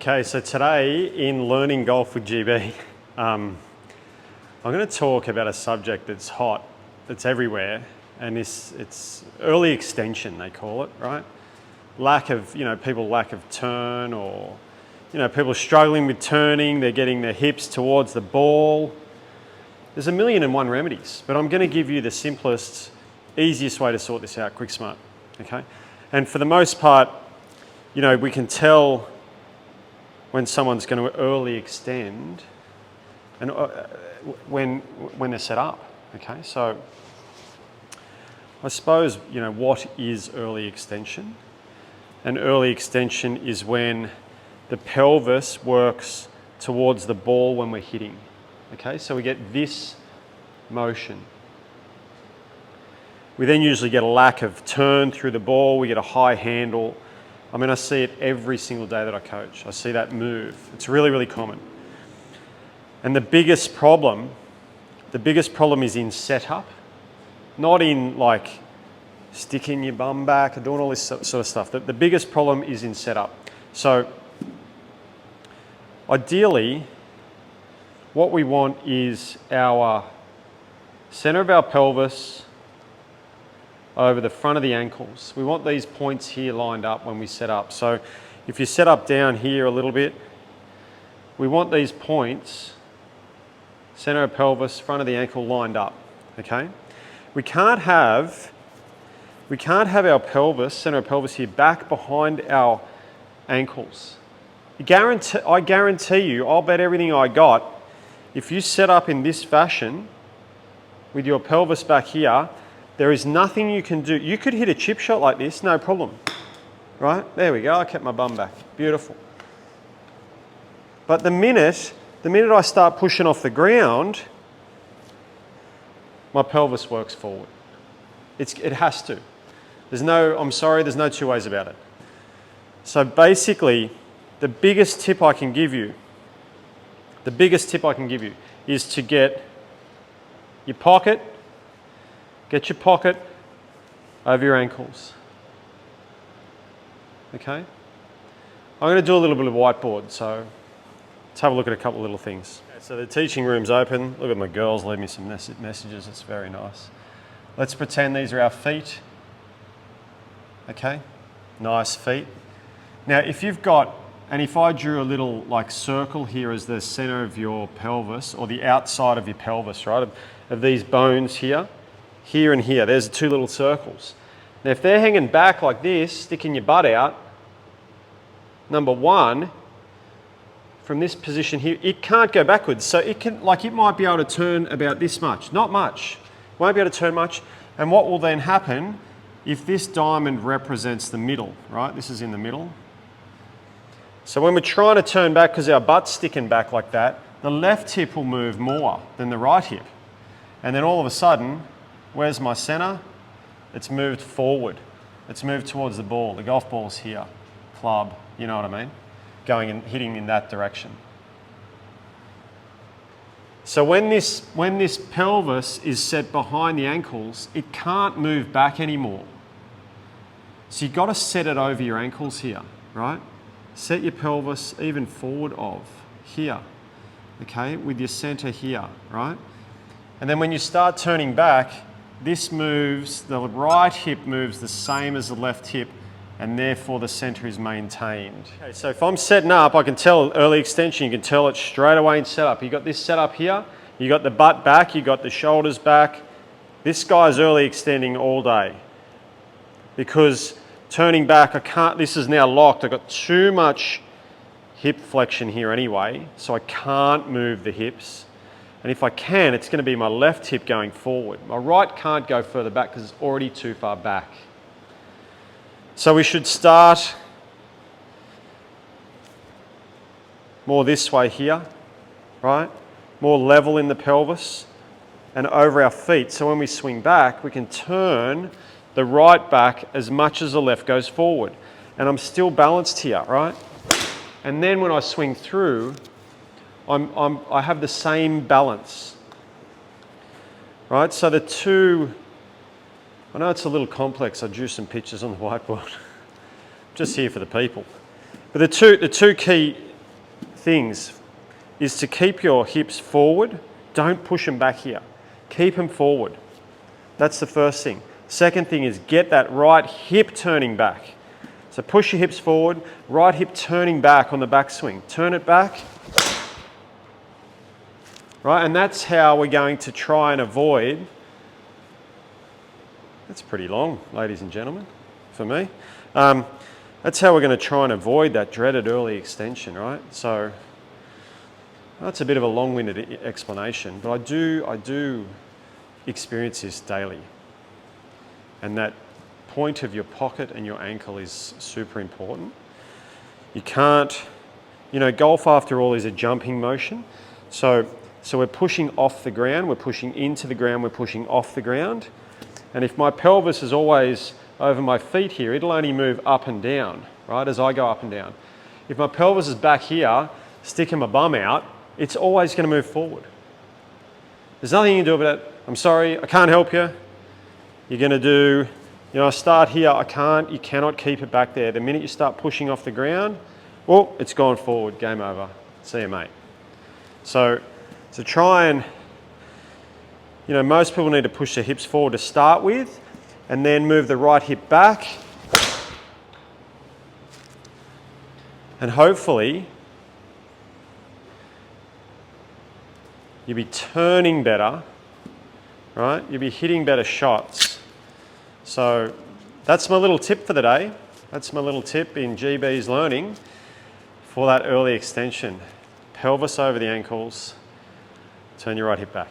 Okay, so today in Learning Golf with GB, I'm going to talk about a subject that's hot, that's everywhere, and it's early extension, they call it, right? Lack of turn, or, people struggling with turning, they're getting their hips towards the ball. There's 1,000,001 remedies, but I'm going to give you the simplest, easiest way to sort this out, quick, smart, okay? And for the most part, we can tell when someone's going to early extend and when they're set up, okay? So I suppose, what is early extension? And early extension is when the pelvis works towards the ball when we're hitting, okay? So we get this motion. We then usually get a lack of turn through the ball, we get a high handle. I see it every single day that I coach. I see that move. It's really, really common. And the biggest problem is in setup, not in like sticking your bum back or doing all this sort of stuff. The biggest problem is in setup. So ideally, what we want is our center of our pelvis over the front of the ankles. We want these points here lined up when we set up. So if you set up down here a little bit, we want these points, center of pelvis, front of the ankle lined up, okay? We can't have our pelvis, center of pelvis here, back behind our ankles. I guarantee you, I'll bet everything I got, if you set up in this fashion with your pelvis back here, there is nothing you can do. You could hit a chip shot like this, no problem. Right? There we go, I kept my bum back. Beautiful. But the minute I start pushing off the ground, my pelvis works forward. It has to. There's no two ways about it. So basically, the biggest tip I can give you is to get your pocket over your ankles. Okay? I'm going to do a little bit of whiteboard, so let's have a look at a couple of little things. Okay, so the teaching room's open. Look at my girls leave me some messages. It's very nice. Let's pretend these are our feet. Okay? Nice feet. Now, if I drew a little like circle here as the center of your pelvis, or the outside of your pelvis, right, of these bones here and here, there's two little circles. Now if they're hanging back like this, sticking your butt out, number one, from this position here, it can't go backwards. So it might be able to turn about this much, not much. Won't be able to turn much. And what will then happen, if this diamond represents the middle, right? This is in the middle. So when we're trying to turn back because our butt's sticking back like that, the left hip will move more than the right hip. And then all of a sudden, where's my center? It's moved forward. It's moved towards the ball. The golf ball's here. Club, you know what I mean? Going and hitting in that direction. So when this pelvis is set behind the ankles, it can't move back anymore. So you've got to set it over your ankles here, right? Set your pelvis even forward of here, okay, with your center here, right? And then when you start turning back, this moves, the right hip moves the same as the left hip, and therefore the center is maintained. Okay, so if I'm setting up, I can tell early extension, you can tell it straight away in setup. You got this setup here, you got the butt back, you got the shoulders back. This guy's early extending all day. Because turning back, this is now locked, I've got too much hip flexion here anyway, so I can't move the hips. And if I can, it's going to be my left hip going forward. My right can't go further back because it's already too far back. So we should start more this way here, right? More level in the pelvis and over our feet. So when we swing back, we can turn the right back as much as the left goes forward. And I'm still balanced here, right? And then when I swing through, I have the same balance, right? So the two, I know it's a little complex. I drew some pictures on the whiteboard. Just here for the people. But the two key things is to keep your hips forward. Don't push them back here. Keep them forward. That's the first thing. Second thing is get that right hip turning back. So push your hips forward, right hip turning back on the backswing. Turn it back. Right, and that's how we're going to try and avoid. That's pretty long, ladies and gentlemen, for me. That's how we're going to try and avoid that dreaded early extension, right? So that's a bit of a long-winded explanation, but I do experience this daily. And that point of your pocket and your ankle is super important. You can't, golf after all is a jumping motion. So we're pushing off the ground, we're pushing into the ground, we're pushing off the ground. And if my pelvis is always over my feet here, it'll only move up and down, right, as I go up and down. If my pelvis is back here, sticking my bum out, it's always going to move forward. There's nothing you can do about it. I'm sorry, I can't help you. You're going to do, I start here, you cannot keep it back there. The minute you start pushing off the ground, well, it's gone forward, game over. See you, mate. So try and, most people need to push their hips forward to start with, and then move the right hip back. And hopefully, you'll be turning better, right? You'll be hitting better shots. So that's my little tip for the day. That's my little tip in GB's learning for that early extension. Pelvis over the ankles, turn your right hip back.